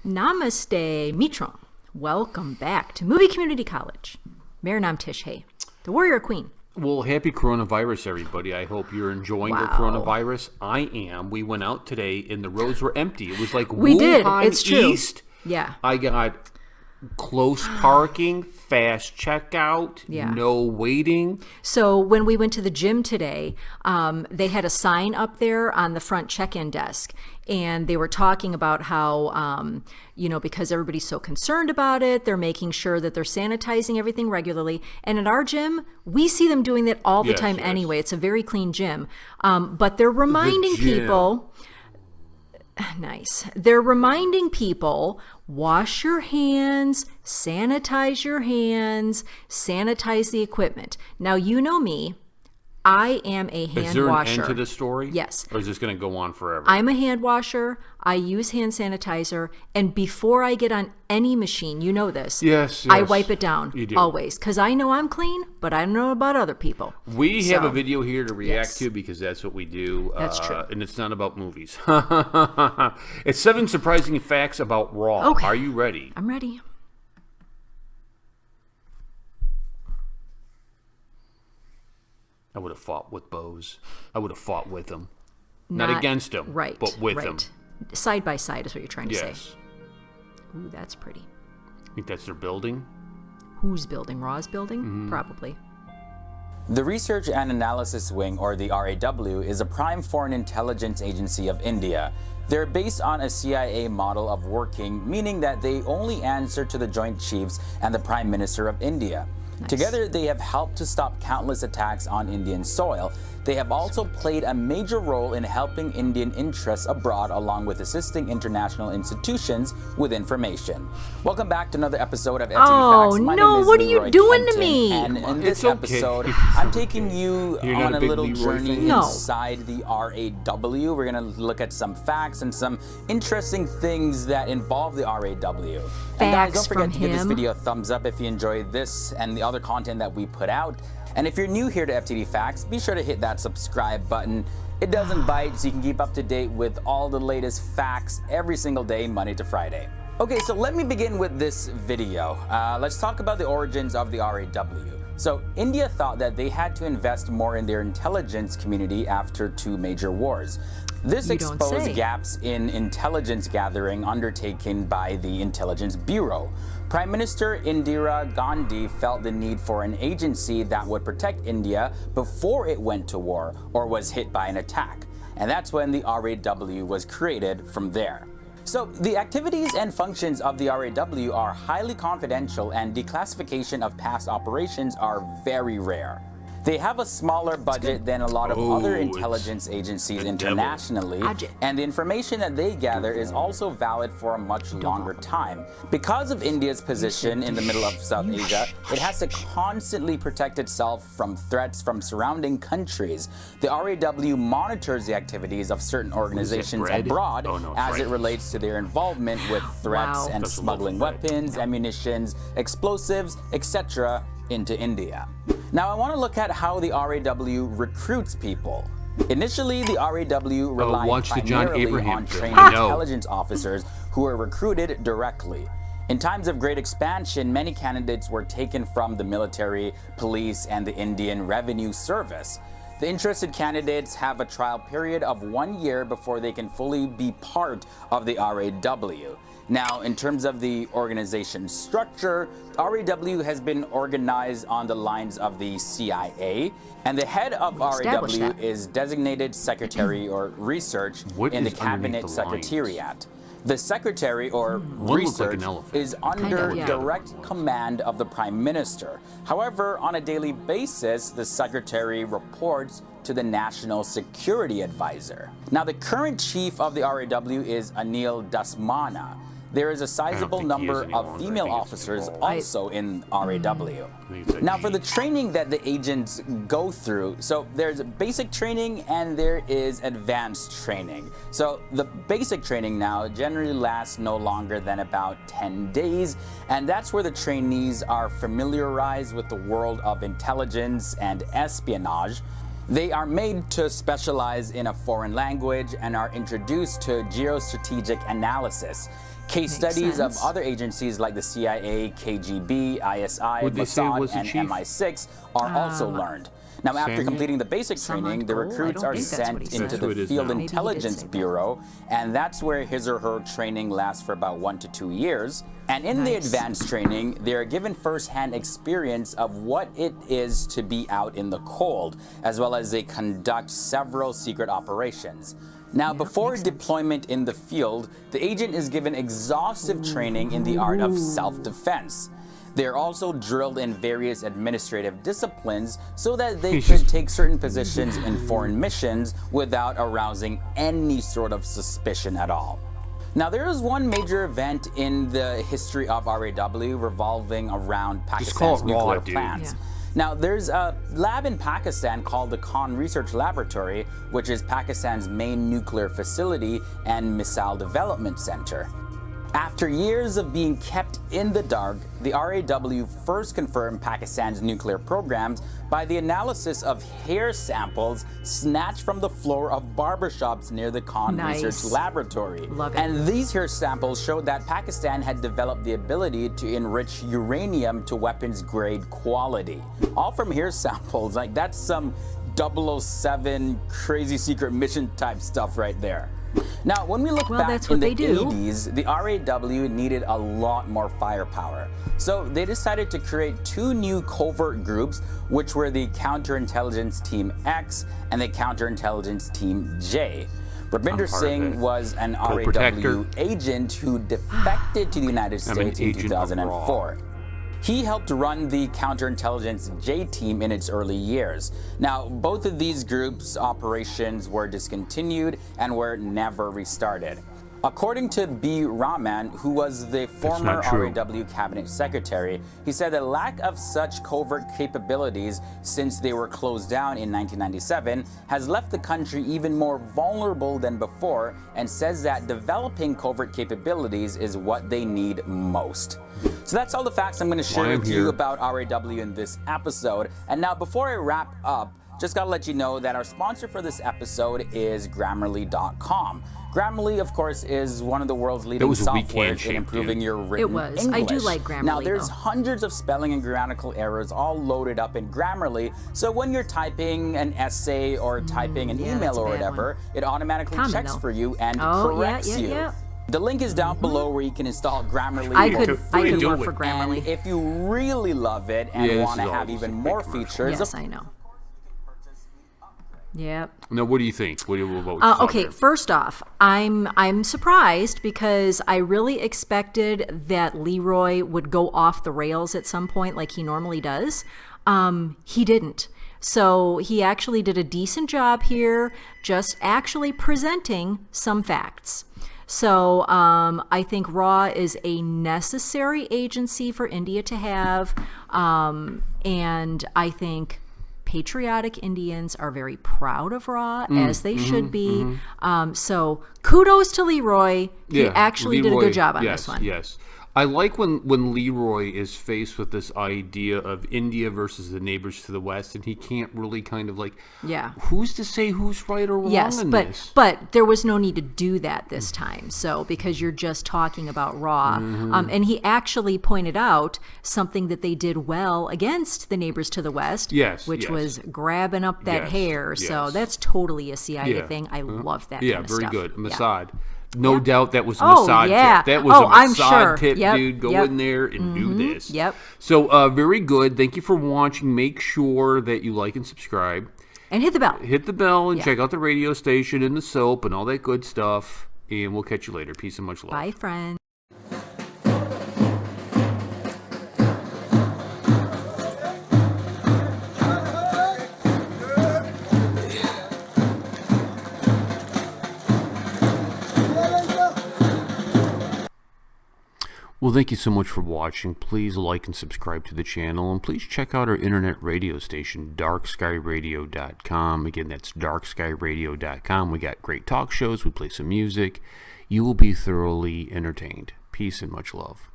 Namaste, Mitron. Welcome back to Movie Community College. Mer Nam Tish Hay, the Warrior Queen. Well, happy coronavirus, everybody. I hope you're enjoying your coronavirus. I am. We went out today and the roads were empty. It was like we Wuhan did. It's true. East. Yeah. I got close parking, fast checkout, no waiting. So when we went to the gym today, they had a sign up there on the front check-in desk. And they were talking about how, because everybody's so concerned about it, they're making sure that they're sanitizing everything regularly. And at our gym, we see them doing that all the time anyway. It's a very clean gym. But they're reminding people... Nice. They're reminding people, wash your hands, sanitize the equipment. Now, you know me. I am a hand washer. Is there an end to this story? Yes. Or is this going to go on forever? I'm a hand washer. I use hand sanitizer. And before I get on any machine, you know this. Yes. I wipe it down. You do. Always. Because I know I'm clean, but I don't know about other people. We have a video here to react to because that's what we do. That's true. And it's not about movies. It's 7 surprising facts about Raw. Okay. Are you ready? I'm ready. I would have fought with Bose. I would have fought with him. Not against him, but with him. Side by side is what you're trying to say. Yes. Ooh, that's pretty. Think that's their building? Whose building? Raw's building? Mm-hmm. Probably. The Research and Analysis Wing, or the RAW, is a prime foreign intelligence agency of India. They're based on a CIA model of working, meaning that they only answer to the Joint Chiefs and the Prime Minister of India. Nice. Together, they have helped to stop countless attacks on Indian soil. They have also played a major role in helping Indian interests abroad, along with assisting international institutions with information. Welcome back to another episode of FTV Facts. My name is what are you Leroy doing Kenton, to me? And in this episode, I'm taking you on a little journey inside the RAW. We're going to look at some facts and some interesting things that involve the RAW. And guys, don't forget to give this video a thumbs up if you enjoyed this and the other content that we put out. And if you're new here to FTD Facts, be sure to hit that subscribe button. It doesn't bite, so you can keep up to date with all the latest facts every single day, Monday to Friday. Okay, so let me begin with this video. Let's talk about the origins of the RAW. So India thought that they had to invest more in their intelligence community after 2 major wars. This exposed gaps in intelligence gathering undertaken by the Intelligence Bureau. Prime Minister Indira Gandhi felt the need for an agency that would protect India before it went to war or was hit by an attack. And that's when the RAW was created from there. So the activities and functions of the RAW are highly confidential, and declassification of past operations are very rare. They have a smaller budget than a lot of other intelligence agencies internationally, and the information that they gather is also valid for a much longer time. Because of India's position in the middle of South Asia, it has to constantly protect itself from threats from surrounding countries. The RAW monitors the activities of certain organizations abroad as it relates to their involvement with threats and smuggling weapons, ammunitions, explosives, etc. into India. Now I want to look at how the RAW recruits people. Initially, the RAW relied primarily on trained intelligence officers who were recruited directly. In times of great expansion, many candidates were taken from the military, police, and the Indian Revenue Service. The interested candidates have a trial period of 1 year before they can fully be part of the RAW. Now, in terms of the organization structure, RAW has been organized on the lines of the CIA, and the head of RAW is designated Secretary or Research in the Cabinet Secretariat. The Secretary or Research is under direct command of the Prime Minister. However, on a daily basis, the Secretary reports to the National Security Advisor. Now, the current chief of the RAW is Anil Dasmana. There is a sizable number of female officers also in RAW. Now, for the training that the agents go through, so there's basic training and there is advanced training. So the basic training now generally lasts no longer than about 10 days, and that's where the trainees are familiarized with the world of intelligence and espionage. They are made to specialize in a foreign language and are introduced to geostrategic analysis. Case studies of other agencies like the CIA, KGB, ISI, Mossad, and MI6 are also learned. Now, after completing the basic training, the recruits are sent into the Field Intelligence Bureau, and that's where his or her training lasts for about 1 to 2 years. And in the advanced training, they are given first-hand experience of what it is to be out in the cold, as well as they conduct several secret operations. Now, before deployment in the field, the agent is given exhaustive training in the art of self-defense. They're also drilled in various administrative disciplines so that they could take certain positions in foreign missions without arousing any sort of suspicion at all. Now, there is one major event in the history of RAW revolving around Pakistan's nuclear plants. Now, there's a lab in Pakistan called the Khan Research Laboratory, which is Pakistan's main nuclear facility and missile development center. After years of being kept in the dark, the RAW first confirmed Pakistan's nuclear programs by the analysis of hair samples snatched from the floor of barbershops near the Khan Research Laboratory. Love it. And these hair samples showed that Pakistan had developed the ability to enrich uranium to weapons-grade quality. All from hair samples, like that's some 007 crazy secret mission type stuff right there. Now, when we look back in the 80s, the RAW needed a lot more firepower. So they decided to create 2 new covert groups, which were the Counterintelligence Team X and the Counterintelligence Team J. Rabinder Singh was an RAW agent who defected to the United States in 2004. He helped run the Counterintelligence J team in its early years. Now, both of these groups' operations were discontinued and were never restarted. According to B. Rahman, who was the former RAW cabinet secretary, he said the lack of such covert capabilities since they were closed down in 1997 has left the country even more vulnerable than before, and says that developing covert capabilities is what they need most. So that's all the facts I'm going to share with you about RAW in this episode. And now, before I wrap up, just gotta let you know that our sponsor for this episode is Grammarly.com. Grammarly, of course, is one of the world's leading software in improving your written English. I do like Grammarly. Now, there's hundreds of spelling and grammatical errors all loaded up in Grammarly, so when you're typing an essay or typing an email or whatever, it automatically checks for you and corrects you. The link is down below where you can install Grammarly. I could work for Grammarly. And if you really love it and want to have even more features, yes, I know. Yep. Now, what do you think? What do you vote? Okay, first off, I'm surprised because I really expected that Leroy would go off the rails at some point like he normally does. He didn't. So he actually did a decent job here, just actually presenting some facts. So I think RAW is a necessary agency for India to have, and I think patriotic Indians are very proud of RAW, as they should be. So kudos to Leroy. He actually did a good job on this one. Yes. I like when Leroy is faced with this idea of India versus the neighbors to the west, and he can't really kind of like, who's to say who's right or wrong in this? But there was no need to do that this time. So because you're just talking about RAW, and he actually pointed out something that they did well against the neighbors to the west, which was grabbing up that hair. So that's totally a CIA thing. I love that. kind of very stuff. Good. Mossad. No doubt that was a Mossad tip. That was a Mossad tip, dude. Go in there and do this. So very good. Thank you for watching. Make sure that you like and subscribe. And hit the bell. Hit the bell and check out the radio station and the soap and all that good stuff. And we'll catch you later. Peace and much love. Bye, friends. Well, thank you so much for watching. Please like and subscribe to the channel, and please check out our internet radio station, darkskyradio.com. Again, that's darkskyradio.com. We got great talk shows. We play some music. You will be thoroughly entertained. Peace and much love.